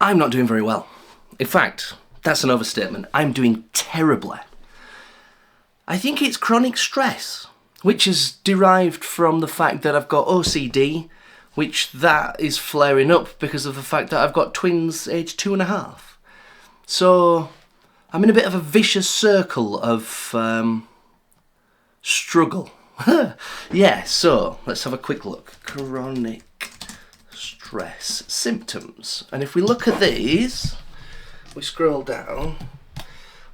I'm not doing very well. In fact, that's an overstatement. I'm doing terribly. I think it's chronic stress, which is derived from the fact that I've got OCD, which that is flaring up because of the fact that I've got twins aged 2.5. So I'm in a bit of a vicious circle of struggle. Yeah, so let's have a quick look. Chronic stress symptoms. And if we look at these, we scroll down.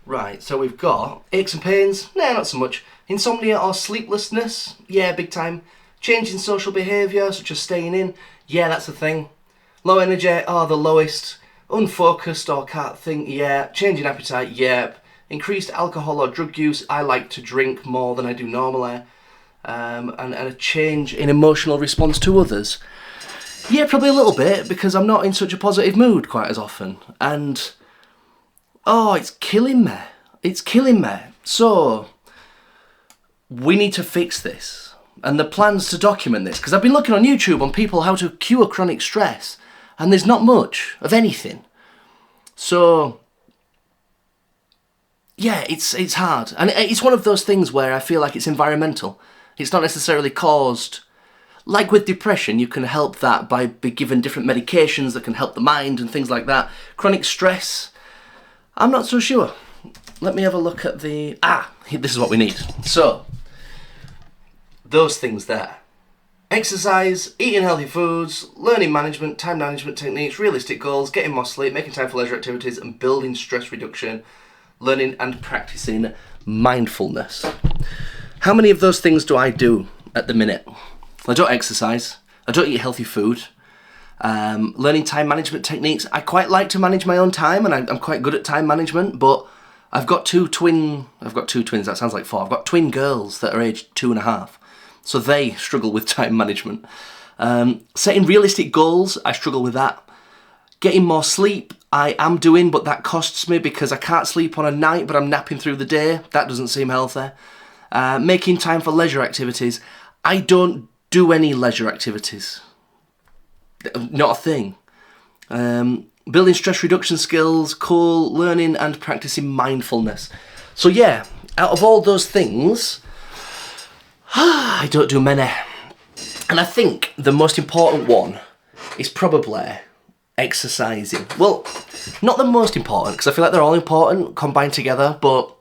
Right, so we've got aches and pains. Nah, not so much. Insomnia or sleeplessness. Yeah, big time. Change in social behaviour, such as staying in. Yeah, that's a thing. Low energy. Oh, the lowest. Unfocused or can't think. Yeah. Change in appetite. Yep. Increased alcohol or drug use. I like to drink more than I do normally. And a change in emotional response to others. Yeah, probably a little bit, because I'm not in such a positive mood quite as often. And, oh, it's killing me. It's killing me. So, we need to fix this. And the plans to document this, because I've been looking on YouTube on people how to cure chronic stress, and there's not much of anything. So, yeah, it's hard. And it's one of those things where I feel like it's environmental. It's not necessarily caused... Like with depression, you can help that by being given different medications that can help the mind and things like that. Chronic stress, I'm not so sure. Let me have a look at the... this is what we need. So, those things there. Exercise, eating healthy foods, learning management, time management techniques, realistic goals, getting more sleep, making time for leisure activities, and building stress reduction, learning and practicing mindfulness. How many of those things do I do at the minute? I don't exercise, I don't eat healthy food, learning time management techniques. I quite like to manage my own time, and I'm quite good at time management, but I've got two twins, that sounds like 4. I've got twin girls that are aged 2.5, so they struggle with time management. Setting realistic goals, I struggle with that. Getting more sleep, I am doing, but that costs me because I can't sleep on a night, but I'm napping through the day. That doesn't seem healthy. Making time for leisure activities, I don't do any leisure activities. Not a thing. Building stress reduction skills, cool, learning and practicing mindfulness. So yeah, out of all those things, I don't do many. And I think the most important one is probably exercising. Well, not the most important, because I feel like they're all important combined together, but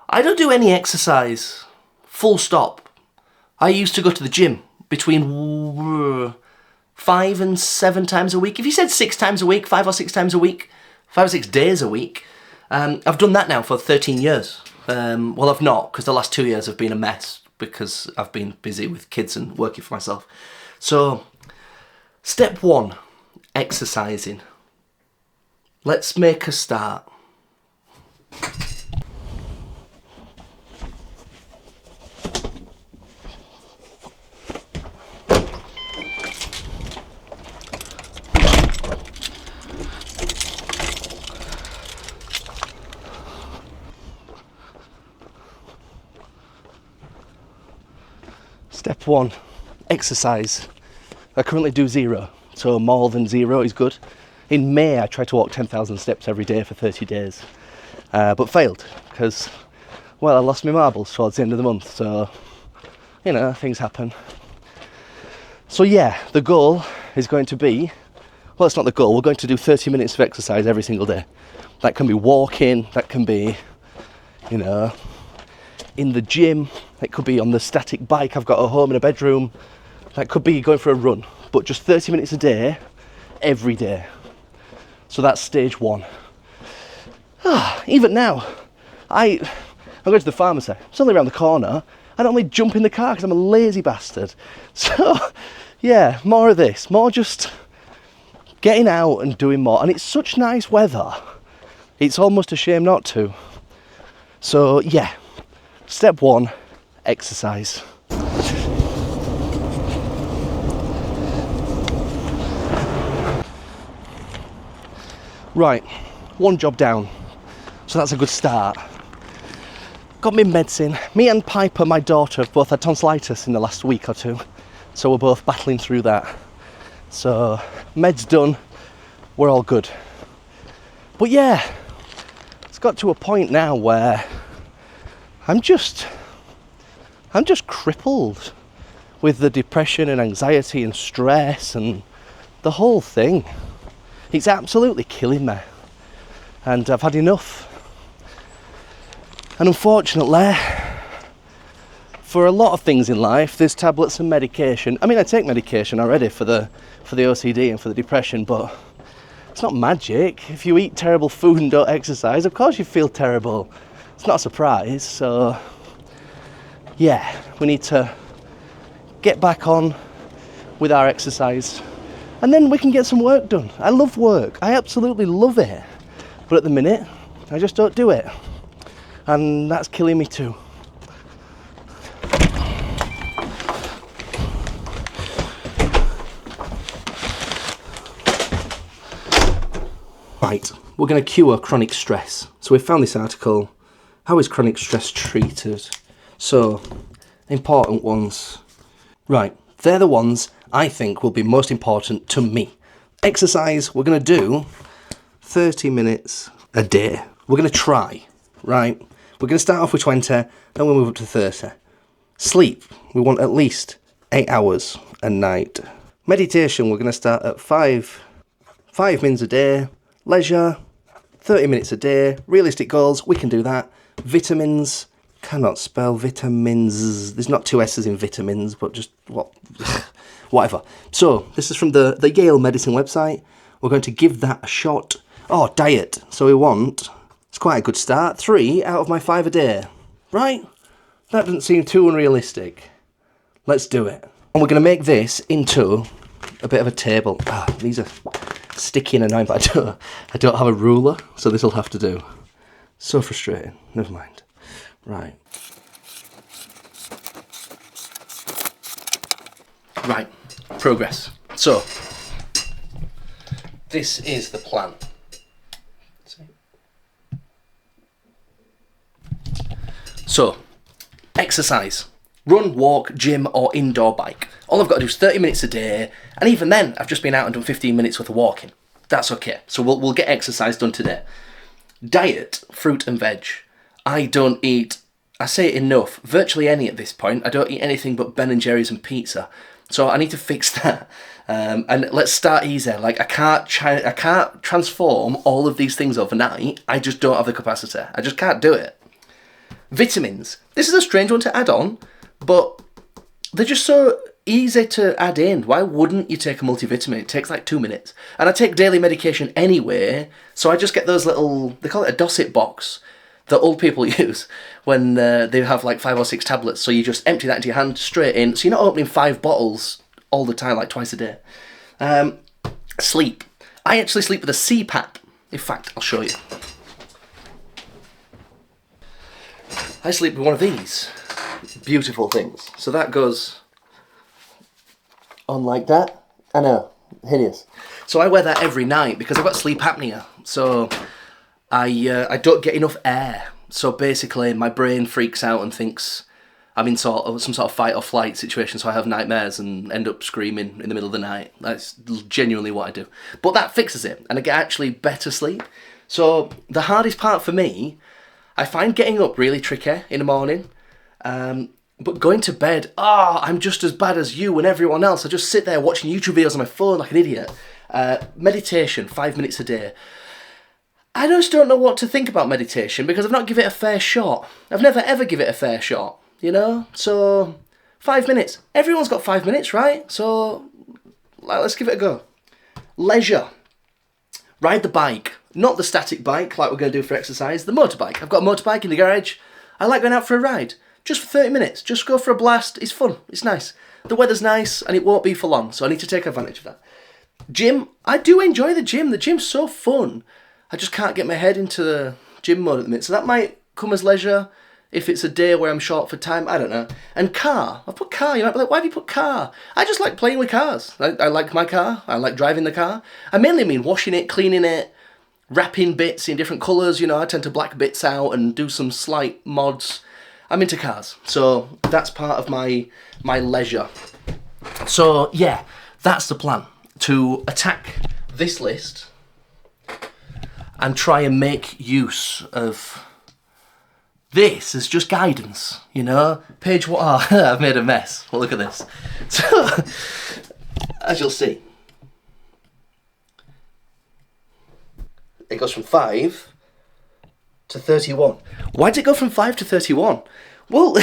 I don't do any exercise. Full stop. I used to go to the gym between 5 and 7 times a week. If you said 6 times a week, 5 or 6 times a week, 5 or 6 days a week, I've done that now for 13 years. Well, I've not, because the last 2 years have been a mess because I've been busy with kids and working for myself. So, step 1, exercising. Let's make a start. Step 1, exercise. I currently do 0, so more than 0 is good. In May I tried to walk 10,000 steps every day for 30 days, but failed because, well, I lost my marbles towards the end of the month, so, you know, things happen. So yeah, the goal is going to be, well, it's not the goal, we're going to do 30 minutes of exercise every single day. That can be walking, that can be, you know, in the gym, it could be on the static bike I've got at home in a bedroom, that could be going for a run, but just 30 minutes a day, every day. So that's stage 1. Even now, I go to the pharmacy, it's only around the corner, I normally jump in the car because I'm a lazy bastard. So, yeah, more of this, more just getting out and doing more, and it's such nice weather, it's almost a shame not to. So, yeah. Step 1, exercise. Right, 1 job down, so that's a good start. Got me medicine. Me and Piper, my daughter, have both had tonsillitis in the last week or 2, so we're both battling through that. So, meds done, we're all good. But yeah, it's got to a point now where I'm just crippled with the depression and anxiety and stress and the whole thing. It's absolutely killing me, and I've had enough. And unfortunately, for a lot of things in life, there's tablets and medication. I mean, I take medication already for the OCD and for the depression, but it's not magic. If you eat terrible food and don't exercise, of course you feel terrible. It's not a surprise. So yeah, we need to get back on with our exercise, and then we can get some work done. I love work. I absolutely love it. But at the minute, I just don't do it. And that's killing me too. Right, we're going to cure chronic stress. So we've found this article, How is Chronic Stress Treated? So, important ones. Right, they're the ones I think will be most important to me. Exercise, we're going to do 30 minutes a day. We're going to try, right? We're going to start off with 20, then we'll move up to 30. Sleep, we want at least 8 hours a night. Meditation, we're going to start at 5 minutes a day. Leisure, 30 minutes a day. Realistic goals, we can do that. Vitamins, cannot spell vitamins. There's not 2 S's in vitamins, but just whatever. So, this is from the Yale Medicine website. We're going to give that a shot. Oh, diet. So we want, it's quite a good start, 3 out of my 5 a day. Right? That doesn't seem too unrealistic. Let's do it. And we're going to make this into a bit of a table. These are sticky and annoying, but I don't have a ruler, so this will have to do. So frustrating. Never mind. Right. Right. Progress. So, this is the plan. So, exercise. Run, walk, gym, or indoor bike. All I've got to do is 30 minutes a day, and even then, I've just been out and done 15 minutes worth of walking. That's okay. So we'll get exercise done today. Diet, fruit and veg. I don't eat, I say it enough, virtually any at this point. I don't eat anything but Ben & Jerry's and pizza. So I need to fix that. And let's start easy. Like, I can't transform all of these things overnight. I just don't have the capacity. I just can't do it. Vitamins. This is a strange one to add on, but they're just so easy to add in. Why wouldn't you take a multivitamin? It takes like 2 minutes. And I take daily medication anyway, so I just get those little, they call it a Dossit box, that old people use when they have like 5 or 6 tablets. So you just empty that into your hand, straight in. So you're not opening 5 bottles all the time, like twice a day. Sleep. I actually sleep with a CPAP. In fact, I'll show you. I sleep with one of these beautiful things. So that goes on like that. I know, hideous. So I wear that every night because I've got sleep apnea. So I don't get enough air. So basically my brain freaks out and thinks I'm in some sort of fight or flight situation, so I have nightmares and end up screaming in the middle of the night. That's genuinely what I do. But that fixes it, and I get actually better sleep. So the hardest part for me, I find getting up really tricky in the morning. But going to bed, I'm just as bad as you and everyone else. I just sit there watching YouTube videos on my phone like an idiot. Meditation, 5 minutes a day. I just don't know what to think about meditation because I've not given it a fair shot. I've never ever given it a fair shot, you know? So, 5 minutes. Everyone's got 5 minutes, right? So, let's give it a go. Leisure. Ride the bike. Not the static bike like we're going to do for exercise, the motorbike. I've got a motorbike in the garage. I like going out for a ride. Just for 30 minutes. Just go for a blast. It's fun. It's nice. The weather's nice and it won't be for long, so I need to take advantage of that. Gym. I do enjoy the gym. The gym's so fun. I just can't get my head into the gym mode at the minute. So that might come as leisure if it's a day where I'm short for time. I don't know. And car. I've put car. You might be like, why have you put car? I just like playing with cars. I like my car. I like driving the car. I mainly mean washing it, cleaning it, wrapping bits in different colours. You know, I tend to black bits out and do some slight mods. I'm into cars. So that's part of my leisure. So yeah, that's the plan. To attack this list and try and make use of this as just guidance, you know? Page what? Oh, I've made a mess. Well, look at this. So, as you'll see, it goes from 5 to 31. Why did it go from 5 to 31? Well,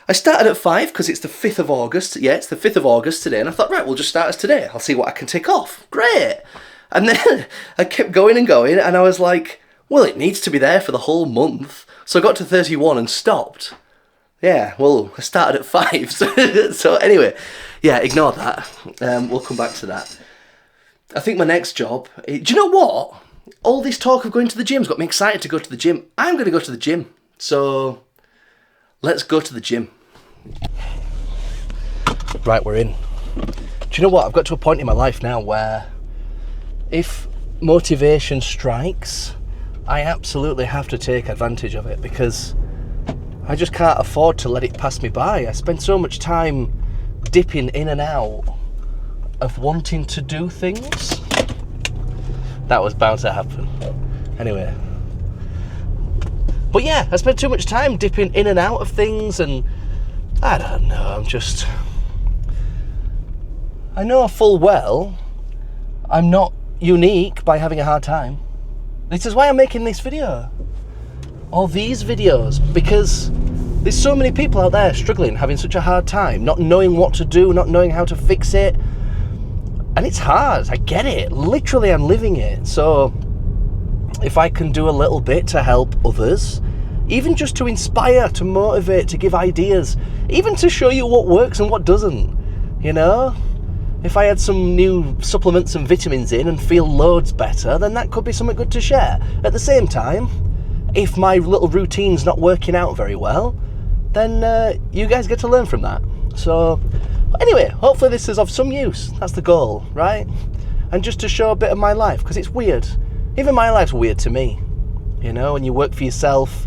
I started at 5 because it's the 5th of August. Yeah, it's the 5th of August today. And I thought, right, we'll just start as today. I'll see what I can tick off. Great. And then I kept going and going. And I was like, well, it needs to be there for the whole month. So I got to 31 and stopped. Yeah, well, I started at 5. So anyway, yeah, ignore that. We'll come back to that. I think my next job... Do you know what? All this talk of going to the gym's got me excited to go to the gym. I'm going to go to the gym. So... let's go to the gym. Right, we're in. Do you know what? I've got to a point in my life now where if motivation strikes, I absolutely have to take advantage of it because I just can't afford to let it pass me by. I spend so much time dipping in and out of wanting to do things. That was bound to happen. Anyway. But yeah, I spent too much time dipping in and out of things and I don't know, I know full well I'm not unique by having a hard time. This is why I'm making this video. Or these videos, because there's so many people out there struggling, having such a hard time, not knowing what to do, not knowing how to fix it. And it's hard, I get it. Literally, I'm living it. So if I can do a little bit to help others, even just to inspire, to motivate, to give ideas, even to show you what works and what doesn't, you know? If I had some new supplements and vitamins in and feel loads better, then that could be something good to share. At the same time, if my little routine's not working out very well, then you guys get to learn from that. So anyway, hopefully this is of some use. That's the goal, right? And just to show a bit of my life, because it's weird. Even my life's weird to me. You know, when you work for yourself,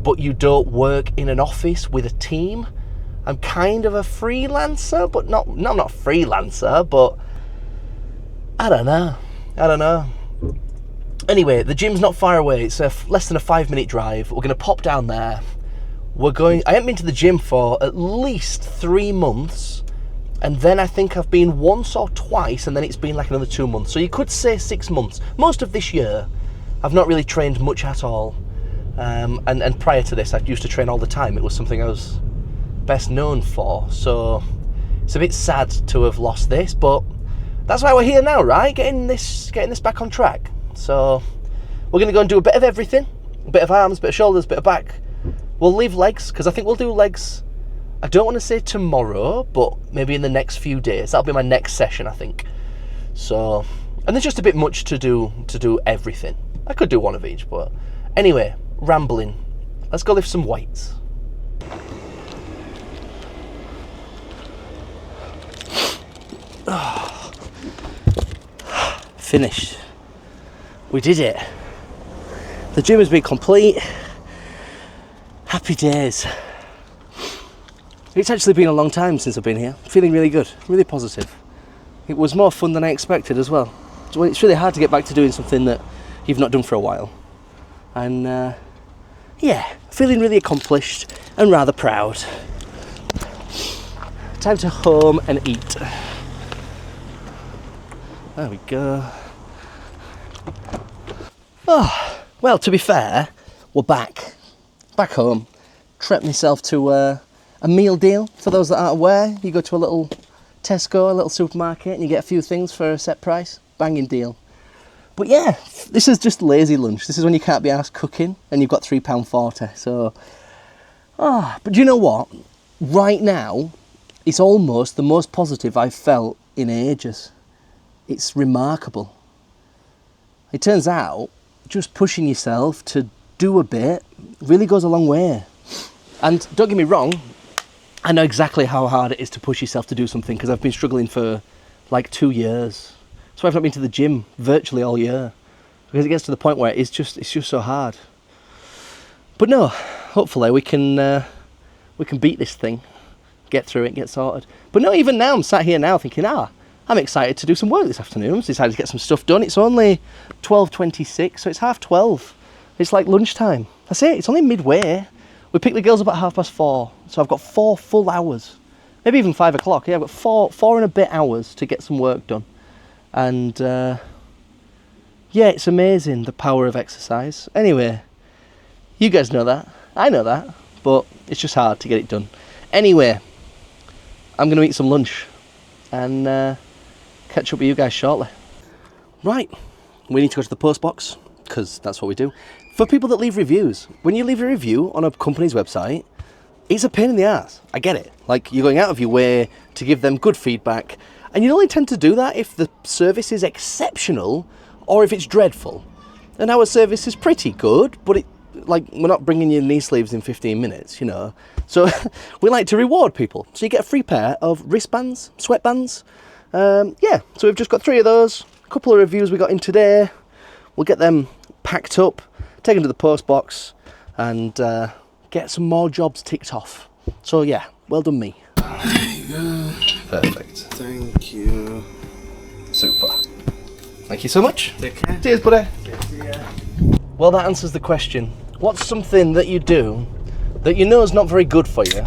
but you don't work in an office with a team. I'm kind of a freelancer, but not freelancer, but I don't know. Anyway, the gym's not far away. It's less than a 5-minute drive. We're going to pop down there. I haven't been to the gym for at least 3 months. And then I think I've been once or twice, and then it's been like another 2 months. So you could say 6 months. Most of this year, I've not really trained much at all. And prior to this, I used to train all the time. It was something I was best known for. So it's a bit sad to have lost this, but that's why we're here now, right? Getting this back on track. So we're going to go and do a bit of everything. A bit of arms, a bit of shoulders, a bit of back. We'll leave legs, because I think we'll do legs. I don't want to say tomorrow, but maybe in the next few days. That'll be my next session, I think. So, and there's just a bit much to do everything. I could do one of each, but anyway, rambling. Let's go lift some weights. Oh. Finished. We did it. The gym has been complete. Happy days. It's actually been a long time since I've been here. Feeling really good, really positive. It was more fun than I expected as well. It's really hard to get back to doing something that you've not done for a while. And yeah, feeling really accomplished and rather proud. Time to home and eat. There we go. Oh, well, to be fair, we're back home. Treated myself to a meal deal. For those that aren't aware, you go to a little Tesco, a little supermarket, and you get a few things for a set price. Banging deal. But yeah, this is just lazy lunch. This is when you can't be asked cooking and you've got £3.40. So, but do you know what? Right now, it's almost the most positive I've felt in ages. It's remarkable. It turns out, just pushing yourself to do a bit really goes a long way. And don't get me wrong, I know exactly how hard it is to push yourself to do something, because I've been struggling for like 2 years. So I've not been to the gym virtually all year, because it gets to the point where it's just so hard. But no, hopefully we can beat this thing, get through it, get sorted. But no, even now I'm sat here now thinking, I I'm excited to do some work this afternoon. I've decided to get some stuff done. It's only 12:26, so it's 12:30. It's like lunchtime. That's it, it's only midway. We picked the girls up at 4:30, so I've got 4 full hours. Maybe even 5 o'clock. Yeah, I've got four and a bit hours to get some work done. And yeah, it's amazing, the power of exercise. Anyway, you guys know that. I know that. But it's just hard to get it done. Anyway, I'm going to eat some lunch and catch up with you guys shortly. Right, we need to go to the post box, because that's what we do. For people that leave reviews, when you leave a review on a company's website, it's a pain in the ass. I get it. Like, you're going out of your way to give them good feedback, and you only tend to do that if the service is exceptional or if it's dreadful. And our service is pretty good, but we're not bringing you knee sleeves in 15 minutes, you know. So we like to reward people. So you get a free pair of wristbands, sweatbands. Yeah, so we've just got 3 of those. A couple of reviews we got in today. We'll get them packed up, take them to the post box, and get some more jobs ticked off. So yeah, well done me. There you go. Perfect. Thank you. Super. Thank you so much. Take care. Cheers, buddy. Yeah. Well, that answers the question. What's something that you do that you know is not very good for you,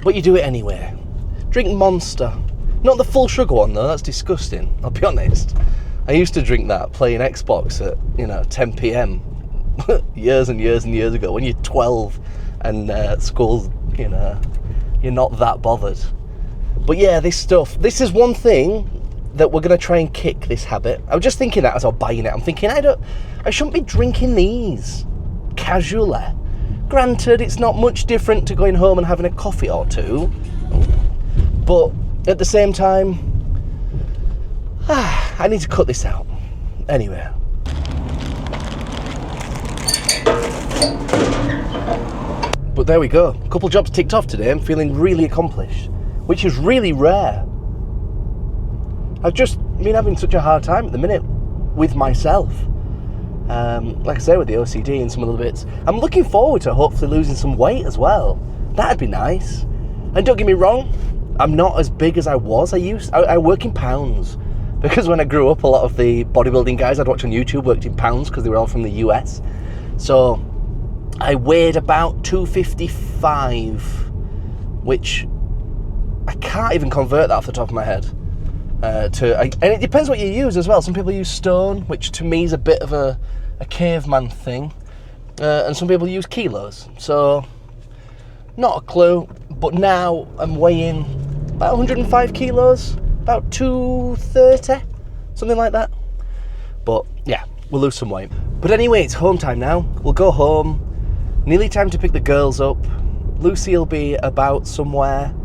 but you do it anyway? Drink Monster. Not the full sugar one though, that's disgusting, I'll be honest. I used to drink that playing Xbox at, 10 p.m. years and years and years ago when you're 12 and school's, you're not that bothered. But yeah, this is one thing that we're going to try and kick, this habit. I was just thinking that as I was buying it. I'm thinking, I shouldn't be drinking these casually. Granted, it's not much different to going home and having a coffee or two. But at the same time, I need to cut this out. Anyway. But there we go. A couple jobs ticked off today. I'm feeling really accomplished, which is really rare. I've just been having such a hard time at the minute with myself. Like I say, with the OCD and some of the bits. I'm looking forward to hopefully losing some weight as well. That'd be nice. And don't get me wrong, I'm not as big as I was. I work in pounds. Because when I grew up, a lot of the bodybuilding guys I'd watch on YouTube worked in pounds because they were all from the US. So I weighed about 255, which I can't even convert that off the top of my head. And it depends what you use as well. Some people use stone, which to me is a bit of a caveman thing. And some people use kilos. So, not a clue. But now I'm weighing about 105 kilos. About 230, something like that. But yeah, we'll lose some weight. But anyway, it's home time now. We'll go home. Nearly time to pick the girls up. Lucy will be about somewhere.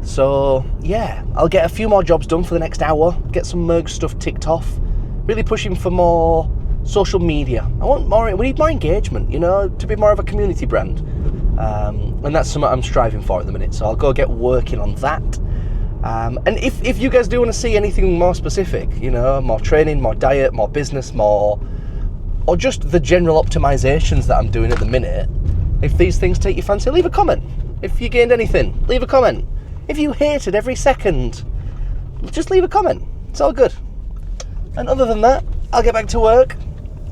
So yeah, I'll get a few more jobs done for the next hour. Get some merge stuff ticked off. Really pushing for more social media. We need more engagement, to be more of a community brand. And that's something I'm striving for at the minute. So I'll go get working on that. And if you guys do want to see anything more specific, more training, more diet, more business, or just the general optimizations that I'm doing at the minute, if these things take your fancy, leave a comment. If you gained anything, leave a comment. If you hated every second, just leave a comment. It's all good. And other than that, I'll get back to work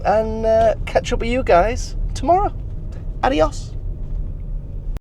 and catch up with you guys tomorrow. Adios.